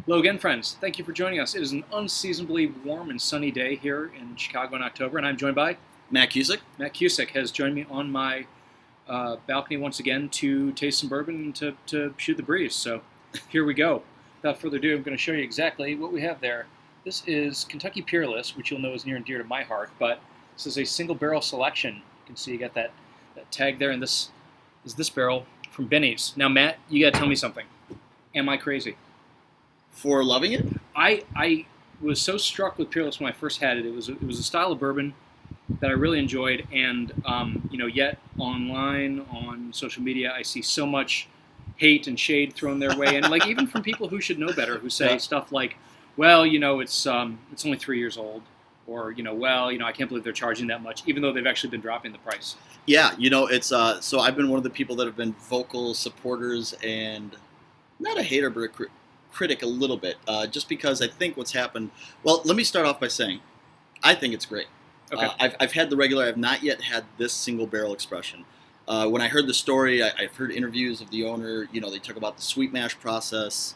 Hello again, friends. Thank you for joining us. It is an unseasonably warm and sunny day here in Chicago in October, and I'm joined by Matt Cusick. Matt Cusick has joined me on my balcony once again to taste some bourbon and to shoot the breeze. So here we go. Without further ado, I'm going to show you exactly what we have there. This is Kentucky Peerless, which you'll know is near and dear to my heart, but this is a single barrel selection. You can see you got that tag there, and this is this barrel from Binny's. Now, Matt, you got to tell me something. Am I crazy? For loving it? I was so struck with Peerless when I first had it. It was a style of bourbon that I really enjoyed, and yet online on social media, I see so much hate and shade thrown their way, and like even from people who should know better, who say stuff like, "Well, it's only 3 years old," or I can't believe they're charging that much, even though they've actually been dropping the price. Yeah, it's so I've been one of the people that have been vocal supporters and not a hater, but a critic a little bit, just because I think what's happened. Well, let me start off by saying I think it's great. Okay. I've had the regular. I've not yet had this single barrel expression. When I heard the story, I've heard interviews of the owner. They talk about the sweet mash process.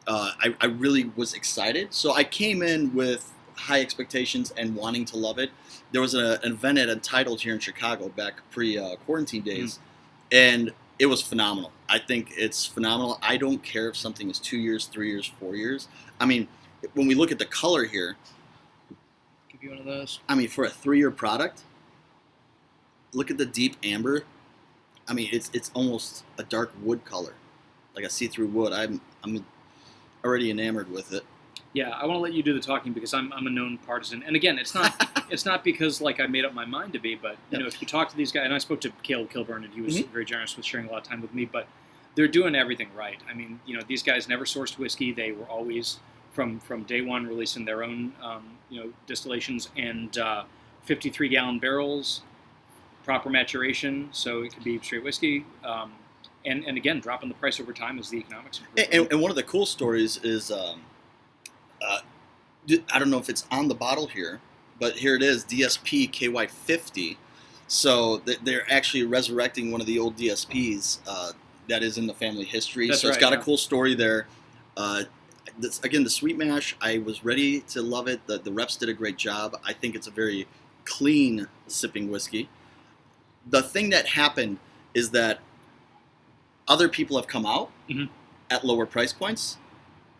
I really was excited. So I came in with high expectations and wanting to love it. There was an event at Untitled here in Chicago back pre-quarantine days, and it was phenomenal. I think it's phenomenal. I don't care if something is 2 years, 3 years, 4 years. I mean, when we look at the color here, give you one of those. I mean, for a 3-year product, look at the deep amber. I mean, it's almost a dark wood color, like a see-through wood. I'm already enamored with it. Yeah, I want to let you do the talking because I'm a known partisan, and again, it's not because like I made up my mind to be, but if you talk to these guys, and I spoke to Caleb Kilburn, and he was very generous with sharing a lot of time with me, but they're doing everything right. I mean, these guys never sourced whiskey; they were always from day one releasing their own distillations and 53-gallon barrels, proper maturation, so it could be straight whiskey. And again, dropping the price over time as the economics improve. And one of the cool stories is. I don't know if it's on the bottle here, but here it is, DSP KY50. So they're actually resurrecting one of the old DSPs that is in the family history. That's It's right, got a cool story there. Again, the sweet mash, I was ready to love it. The reps did a great job. I think it's a very clean sipping whiskey. The thing that happened is that other people have come out at lower price points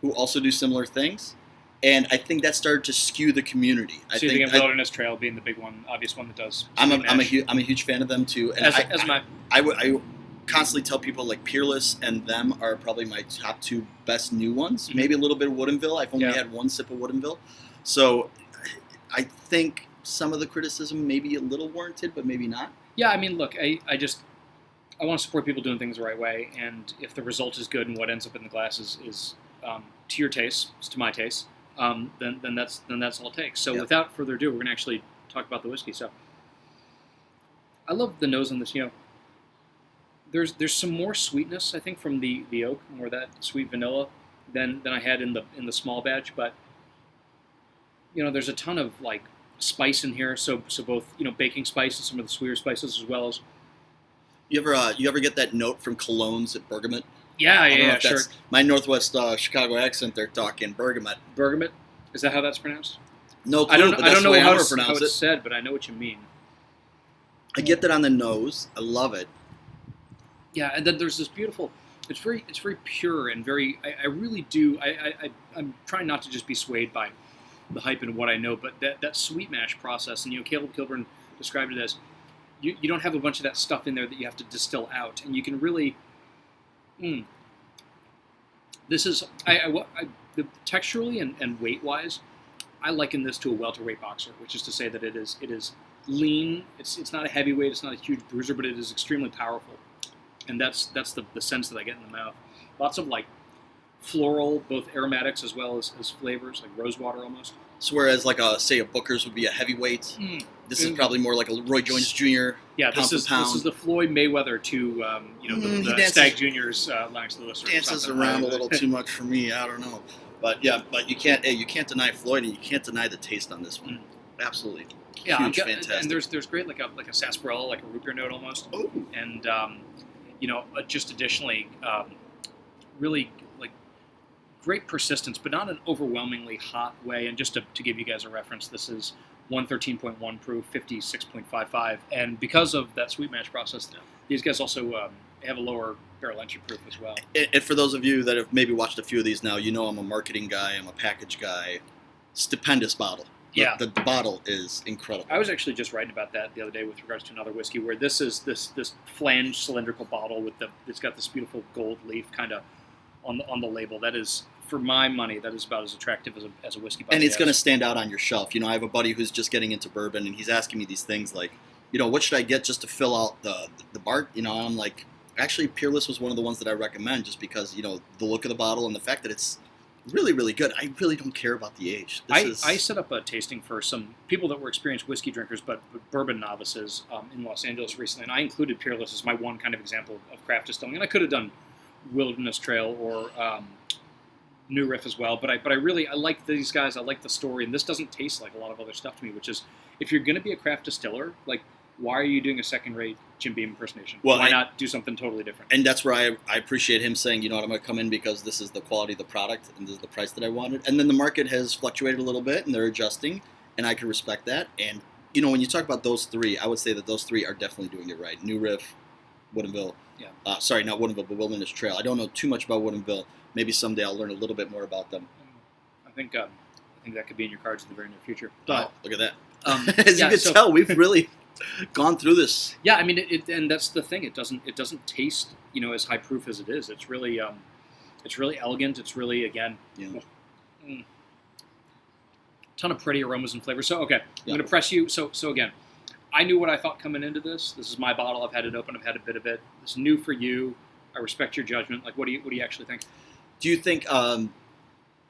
who also do similar things. And I think that started to skew the community. So you think Wilderness Trail being the big one, obvious one that does. I'm a huge fan of them too. And I constantly tell people like Peerless and them are probably my top 2 best new ones. Maybe a little bit of Woodinville. I've only had one sip of Woodinville. So I think some of the criticism may be a little warranted, but maybe not. Yeah, I mean, look, I want to support people doing things the right way, and if the result is good and what ends up in the glass is to your taste, to my taste. Then that's all it takes. So without further ado, we're going to actually talk about the whiskey. So I love the nose on this. There's some more sweetness, I think, from the oak, more that sweet vanilla than I had in the small batch. But there's a ton of like spice in here. So both baking spice and some of the sweeter spices as well as. You ever get that note from colognes at bergamot? Yeah, sure. My Northwest Chicago accent, they're talking bergamot. Bergamot? Is that how that's pronounced? No clue, I don't know how it's said, but I know what you mean. I get that on the nose. I love it. Yeah, and then there's this beautiful. It's very pure and very. I really do. I'm trying not to just be swayed by the hype and what I know, but that sweet mash process, and Caleb Kilburn described it as you don't have a bunch of that stuff in there that you have to distill out, and you can really. This is texturally and weight wise, I liken this to a welterweight boxer, which is to say that it is lean. It's not a heavyweight. It's not a huge bruiser, but it is extremely powerful, and that's the sense that I get in the mouth. Lots of like floral, both aromatics as well as flavors, like rosewater almost. So whereas like say a Booker's would be a heavyweight, this is probably more like a Roy Jones Jr. Yeah, this is the Floyd Mayweather to the Stag Juniors Lennox Lewis. Dances around a little too much for me. I don't know, but you can't deny Floyd, and you can't deny the taste on this one. Absolutely, huge, fantastic. And there's great like a sarsaparilla, like a root beer note almost. Oh. And just additionally, really like great persistence, but not an overwhelmingly hot way. And just to give you guys a reference, this is 113.1 proof, 56.55, and because of that sweet mash process, these guys also have a lower barrel entry proof as well. And for those of you that have maybe watched a few of these now, you know I'm a marketing guy, I'm a package guy. Stupendous bottle. Yeah, the bottle is incredible. I was actually just writing about that the other day with regards to another whiskey, where this is this flange cylindrical bottle with it's got this beautiful gold leaf kind of on the label. That is, for my money, that is about as attractive as a whiskey bottle. And it's going to stand out on your shelf. You know, I have a buddy who's just getting into bourbon, and he's asking me these things like, you know, what should I get just to fill out the bar? You know, and I'm like, actually, Peerless was one of the ones that I recommend just because, you know, the look of the bottle and the fact that it's really, really good. I really don't care about the age. I set up a tasting for some people that were experienced whiskey drinkers but bourbon novices in Los Angeles recently, and I included Peerless as my one kind of example of craft distilling. And I could have done Wilderness Trail or New Riff as well, but I really like these guys. I like the story, and this doesn't taste like a lot of other stuff to me, which is, if you're going to be a craft distiller, like, why are you doing a second-rate Jim Beam impersonation? Well, why not do something totally different? And that's where I appreciate him saying, you know what, I'm going to come in because this is the quality of the product and this is the price that I wanted. And then the market has fluctuated a little bit, and they're adjusting, and I can respect that. And, you know, when you talk about those three, I would say that those three are definitely doing it right. New Riff, Woodinville. Yeah. Sorry, not Woodinville, but Wilderness Trail. I don't know too much about Woodinville. Maybe someday I'll learn a little bit more about them. I think that could be in your cards in the very near future. But, look at that. As you can tell, we've really gone through this. Yeah, I mean, and that's the thing. It doesn't taste, you know, as high proof as it is. It's really elegant. It's really, again, ton of pretty aromas and flavors. So, okay, I'm going to press you. So again, I knew what I thought coming into this. This is my bottle. I've had it open. I've had a bit of it. It's new for you. I respect your judgment. Like, what do you actually think? Do you think?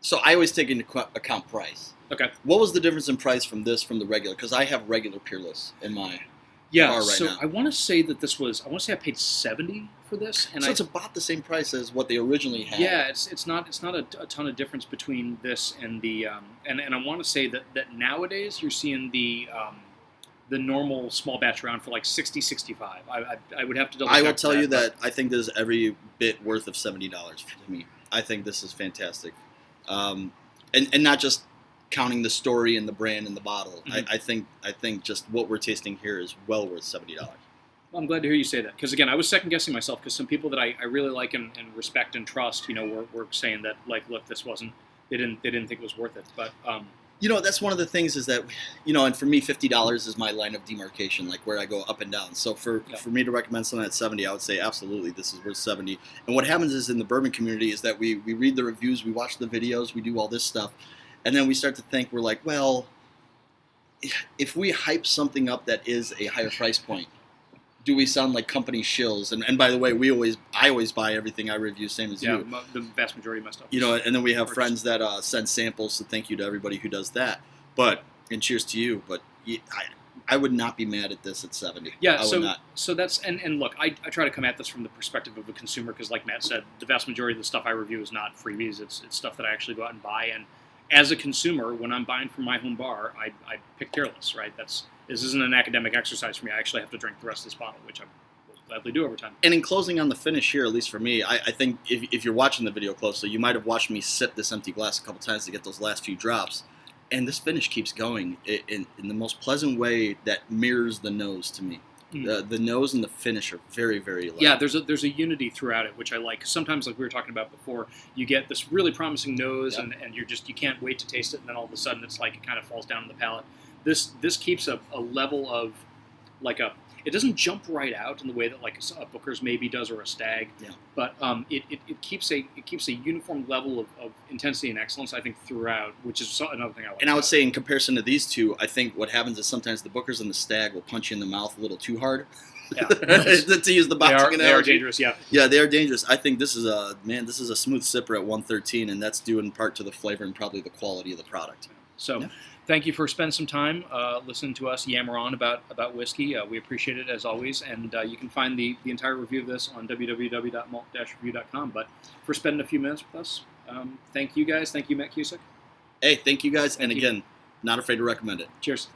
So I always take into account price. Okay. What was the difference in price from the regular? Because I have regular Peerless in my bar right so now. I want to say that this was. I want to say I paid $70 for this, and so it's about the same price as what they originally had. Yeah, it's not a ton of difference between this and the and I want to say that nowadays you're seeing the normal small batch round for like 60, 65. I would have to double check. I will tell you that I think this is every bit worth of $70 to me. I think this is fantastic, and not just counting the story and the brand and the bottle. Mm-hmm. I think just what we're tasting here is well worth $70. Well, I'm glad to hear you say that, because again, I was second guessing myself, because some people that I really like and respect and trust, you know, were saying that, like, look, this wasn't. They didn't think it was worth it, but. You know, that's one of the things is that, you know, and for me, $50 is my line of demarcation, like where I go up and down. So for me to recommend something at $70, I would say absolutely this is worth $70. And what happens is in the bourbon community is that we read the reviews, we watch the videos, we do all this stuff, and then we start to think, we're like, well, if we hype something up that is a higher price point, do we sound like company shills? And by the way, I always buy everything I review, same as you. Yeah, the vast majority of my stuff. You know, and then we have friends that send samples, so thank you to everybody who does that. And cheers to you. But I would not be mad at this at 70. Yeah, I would not. So that's, and look, I try to come at this from the perspective of a consumer, because like Matt said, the vast majority of the stuff I review is not freebies. It's stuff that I actually go out and buy. And as a consumer, when I'm buying from my home bar, I pick Peerless, right? This isn't an academic exercise for me. I actually have to drink the rest of this bottle, which I will gladly do over time. And in closing on the finish here, at least for me, I think if you're watching the video closely, you might have watched me sip this empty glass a couple times to get those last few drops. And this finish keeps going in the most pleasant way that mirrors the nose to me. The nose and the finish are very, very light. Yeah, there's a unity throughout it, which I like. Sometimes, like we were talking about before, you get this really promising nose, and you can't wait to taste it, and then all of a sudden it's like it kind of falls down in the palate. This keeps a level of, like, it doesn't jump right out in the way that like a Booker's maybe does, or a Stag, but it keeps a uniform level of intensity and excellence, I think, throughout, which is another thing I like. And I would say in comparison to these two, I think what happens is sometimes the Booker's and the Stag will punch you in the mouth a little too hard. Yeah. To use the boxing analogy. They are dangerous, yeah. Yeah, they are dangerous. I think this is a smooth sipper at 113, and that's due in part to the flavor and probably the quality of the product. So, thank you for spending some time listening to us yammer on about whiskey. We appreciate it, as always, and you can find the entire review of this on www.malt-review.com. But for spending a few minutes with us, thank you guys. Thank you, Matt Cusick. Hey, thank you guys, and again, not afraid to recommend it. Cheers.